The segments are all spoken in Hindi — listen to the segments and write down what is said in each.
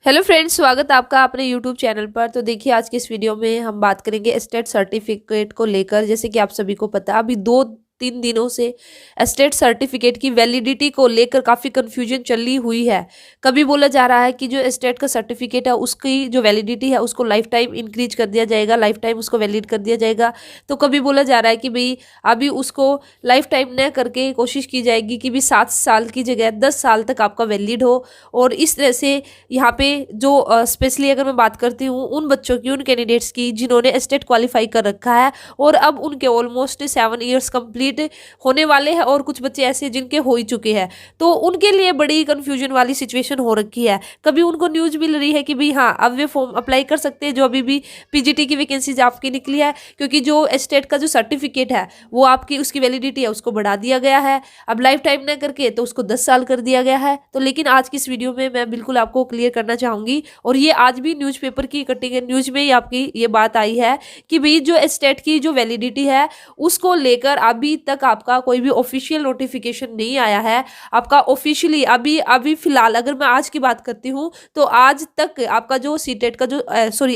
हेलो फ्रेंड्स, स्वागत है आपका अपने यूट्यूब चैनल पर। तो देखिए, आज की इस वीडियो में हम बात करेंगे स्टेट सर्टिफिकेट को लेकर। जैसे कि आप सभी को पता है, अभी 2-3 दिनों से स्टेट सर्टिफिकेट की वैलिडिटी को लेकर काफ़ी कंफ्यूजन चली हुई है। कभी बोला जा रहा है कि जो स्टेट का सर्टिफिकेट है उसकी जो वैलिडिटी है उसको लाइफ टाइम इंक्रीज कर दिया जाएगा, लाइफ टाइम उसको वैलिड कर दिया जाएगा। तो कभी बोला जा रहा है कि भाई अभी उसको लाइफ टाइम न करके कोशिश की जाएगी कि भी 7 साल की जगह 10 साल तक आपका वैलिड हो। और इस तरह से यहाँ पे जो स्पेशली अगर मैं बात करती हूँ उन बच्चों की, उन कैंडिडेट्स की जिन्होंने स्टेट क्वालिफाई कर रखा है और अब उनके ऑलमोस्ट 7 इयर्स कंप्लीट होने वाले हैं, और कुछ बच्चे ऐसे जिनके हो ही चुके हैं, तो उनके लिए बड़ी कंफ्यूजन वाली सिचुएशन हो रखी है। कभी उनको न्यूज मिल रही है कि भाई हाँ, अब वे फॉर्म अप्लाई कर सकते हैं जो अभी भी पीजीटी की वैकेंसीज आपकी निकली है, क्योंकि जो स्टेट का जो सर्टिफिकेट है वो आपकी उसकी वैलिडिटी है उसको बढ़ा दिया गया है। अब लाइफ टाइम न करके तो उसको 10 साल कर दिया गया है। तो लेकिन आज की इस वीडियो में मैं बिल्कुल आपको क्लियर करना चाहूंगी, और ये आज भी न्यूज़पेपर की कटिंग न्यूज में ही आपकी ये बात आई है कि भाई जो स्टेट की जो वैलिडिटी है उसको लेकर अभी तक आपका कोई भी ऑफिशियल नोटिफिकेशन नहीं आया है। आपका ऑफिशियली अभी अभी फिलहाल अगर मैं आज की बात करती हूँ तो आज तक आपका जो सीटेट का जो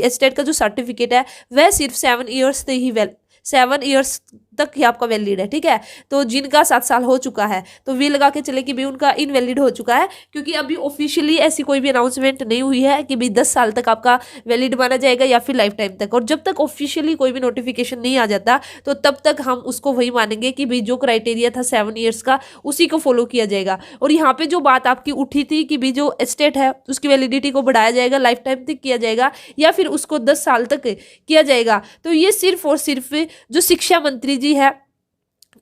स्टेट का जो सर्टिफिकेट है वह सिर्फ 7 ईयर्स से ही 7 ईयर्स तक ही आपका वैलिड है। ठीक है, तो जिनका 7 साल हो चुका है तो वे लगा के चले कि भाई उनका इनवैलिड हो चुका है, क्योंकि अभी ऑफिशियली ऐसी कोई भी अनाउंसमेंट नहीं हुई है कि भाई 10 साल तक आपका वैलिड माना जाएगा या फिर लाइफ टाइम तक। और जब तक ऑफिशियली कोई भी नोटिफिकेशन नहीं आ जाता तो तब तक हम उसको वही मानेंगे कि भाई जो क्राइटेरिया था 7 ईयर्स का उसी को फॉलो किया जाएगा। और यहाँ पे जो बात आपकी उठी थी कि भाई जो स्टेट है उसकी वैलिडिटी को बढ़ाया जाएगा, लाइफ टाइम तक किया जाएगा या फिर उसको 10 साल तक किया जाएगा, तो ये सिर्फ और सिर्फ जो शिक्षा मंत्री जी है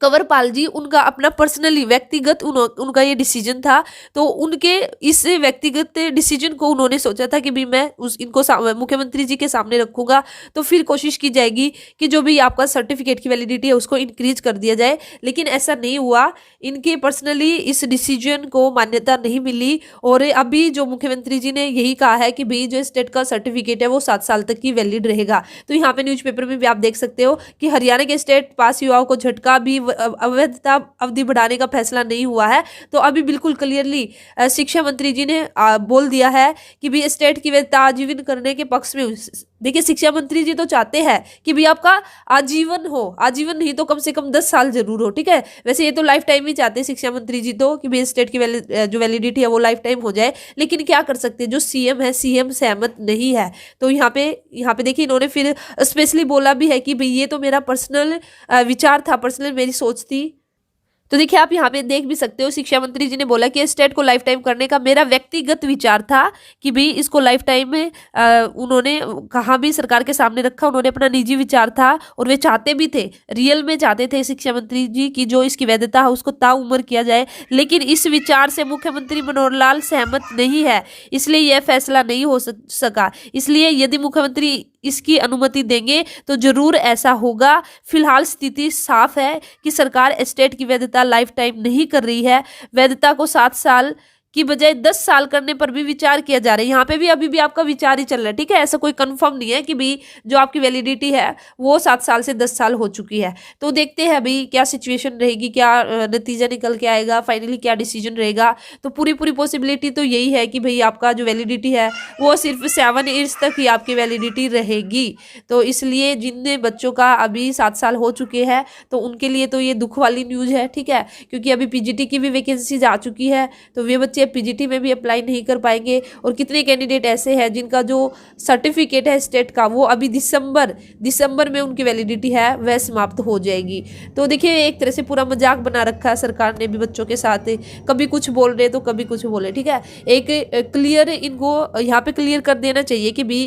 कंवरपाल जी, उनका अपना पर्सनली व्यक्तिगत उनका ये डिसीजन था। तो उनके इस व्यक्तिगत डिसीजन को उन्होंने सोचा था कि भी मैं इनको मुख्यमंत्री जी के सामने रखूंगा तो फिर कोशिश की जाएगी कि जो भी आपका सर्टिफिकेट की वैलिडिटी है उसको इंक्रीज कर दिया जाए। लेकिन ऐसा नहीं हुआ, इनके पर्सनली इस डिसीजन को मान्यता नहीं मिली। और अभी जो मुख्यमंत्री जी ने यही कहा है कि भाई जो स्टेट का सर्टिफिकेट है वो 7 साल तक की वैलिड रहेगा। तो यहाँ पे न्यूज़पेपर में भी आप देख सकते हो कि हरियाणा के स्टेट पास युवाओं को झटका, भी अवैधता अवधि बढ़ाने का फैसला नहीं हुआ है। तो अभी बिल्कुल क्लियरली शिक्षा मंत्री जी ने बोल दिया है कि भी स्टेट की वैधता आजीवन करने के पक्ष में। देखिए, शिक्षा मंत्री जी तो चाहते हैं कि भी आपका आजीवन हो, आजीवन नहीं तो कम से कम 10 साल जरूर हो। ठीक है, वैसे ये तो लाइफ टाइम ही चाहते हैं शिक्षा मंत्री जी तो कि भी स्टेट की जो वैलिडिटी है वो लाइफ टाइम हो जाए। लेकिन क्या कर सकते हैं, जो सीएम है, सीएम सहमत नहीं है। तो यहाँ पे देखिए, इन्होंने फिर स्पेशली बोला भी है कि भाई ये तो मेरा पर्सनल विचार था, पर्सनल मेरी सोच थी। तो देखिए, आप यहाँ पे देख भी सकते हो, शिक्षा मंत्री जी ने बोला कि स्टेट को लाइफ टाइम करने का मेरा व्यक्तिगत विचार था कि भाई इसको लाइफ टाइम में उन्होंने कहा भी सरकार के सामने रखा, उन्होंने अपना निजी विचार था और वे चाहते भी थे, रियल में चाहते थे शिक्षा मंत्री जी की जो इसकी वैधता है उसको ताउम्र किया जाए। लेकिन इस विचार से मुख्यमंत्री मनोहर लाल सहमत नहीं है, इसलिए यह फैसला नहीं हो सका। इसलिए यदि मुख्यमंत्री इसकी अनुमति देंगे तो जरूर ऐसा होगा। फिलहाल स्थिति साफ है कि सरकार स्टेट की वैधता लाइफ टाइम नहीं कर रही है। वैधता को 7 साल की बजाय 10 साल करने पर भी विचार किया जा रहा है। यहाँ पे भी अभी भी आपका विचार ही चल रहा है। ठीक है, ऐसा कोई कंफर्म नहीं है कि भी जो आपकी वैलिडिटी है वो 7 साल से 10 साल हो चुकी है। तो देखते हैं भाई क्या सिचुएशन रहेगी, क्या नतीजा निकल के आएगा, फाइनली क्या डिसीजन रहेगा। तो पूरी पॉसिबिलिटी तो यही है कि भाई आपका जो वैलिडिटी है वो सिर्फ 7 ईयर्स तक ही आपकी वैलिडिटी रहेगी। तो इसलिए जिन बच्चों का अभी 7 साल हो चुके हैं तो उनके लिए तो ये दुख वाली न्यूज है। ठीक है, क्योंकि अभी पीजीटी की भी वैकेंसीज आ चुकी है, तो वे बच्चे पीजीटी में भी अप्लाई नहीं कर पाएंगे। और कितने कैंडिडेट ऐसे हैं जिनका जो सर्टिफिकेट है स्टेट का वो अभी दिसंबर में उनकी वैलिडिटी है वह समाप्त हो जाएगी। तो देखिए, एक तरह से पूरा मजाक बना रखा है सरकार ने भी बच्चों के साथ, कभी कुछ बोल रहे तो कभी कुछ बोले। ठीक है, एक क्लियर इनको यहाँ पे क्लियर कर देना चाहिए कि भी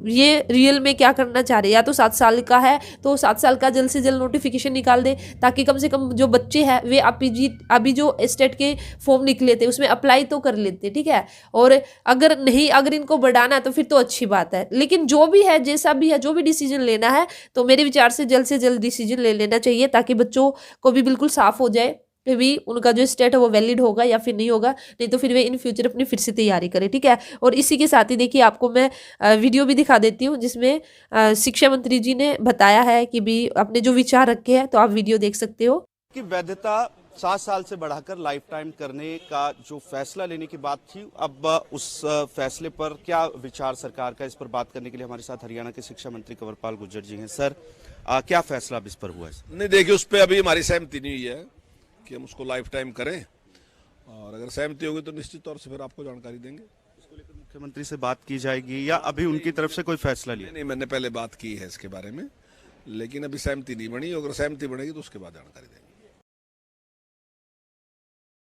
ये रियल में क्या करना चाह रहे हैं। या तो 7 साल का है तो 7 साल का जल्द से जल्द नोटिफिकेशन निकाल दे, ताकि कम से कम जो बच्चे हैं वे अभी जो स्टेट के फॉर्म निकले थे उसमें अप्लाई तो कर लेते। ठीक है, और अगर इनको बढ़ाना है तो फिर तो अच्छी बात है। लेकिन जो भी है, जैसा भी है, जो भी डिसीजन लेना है तो मेरे विचार से जल्द डिसीजन ले लेना चाहिए, ताकि बच्चों को भी बिल्कुल साफ हो जाए कि भी उनका जो स्टेट है वो वैलिड होगा या फिर नहीं होगा। नहीं तो फिर वे इन फ्यूचर अपनी फिर से तैयारी करें। ठीक है, और इसी के साथ ही देखिए आपको मैं वीडियो भी दिखा देती हूँ जिसमें शिक्षा मंत्री जी ने बताया है कि भी अपने जो विचार रखे हैं, तो आप वीडियो देख सकते हो। की वैधता 7 साल से बढ़ाकर लाइफ टाइम करने का जो फैसला लेने की बात थी, अब उस फैसले पर क्या विचार सरकार का, इस पर बात करने के लिए हमारे साथ हरियाणा के शिक्षा मंत्री कंवरपाल गुर्जर जी हैं। सर, क्या फैसला अब इस पर हुआ है? नहीं, देखिए, उस पर अभी हमारी सहमति नहीं हुई है कि हम उसको लाइफ टाइम करें, और अगर सहमति होगी तो निश्चित तौर से फिर आपको जानकारी देंगे। इसको लेकर मुख्यमंत्री से बात की जाएगी या अभी उनकी तरफ से कोई फैसला लिया? नहीं, मैंने पहले बात की है इसके बारे में, लेकिन अभी सहमति नहीं बनी। अगर सहमति बनेगी तो उसके बाद जानकारी देंगे।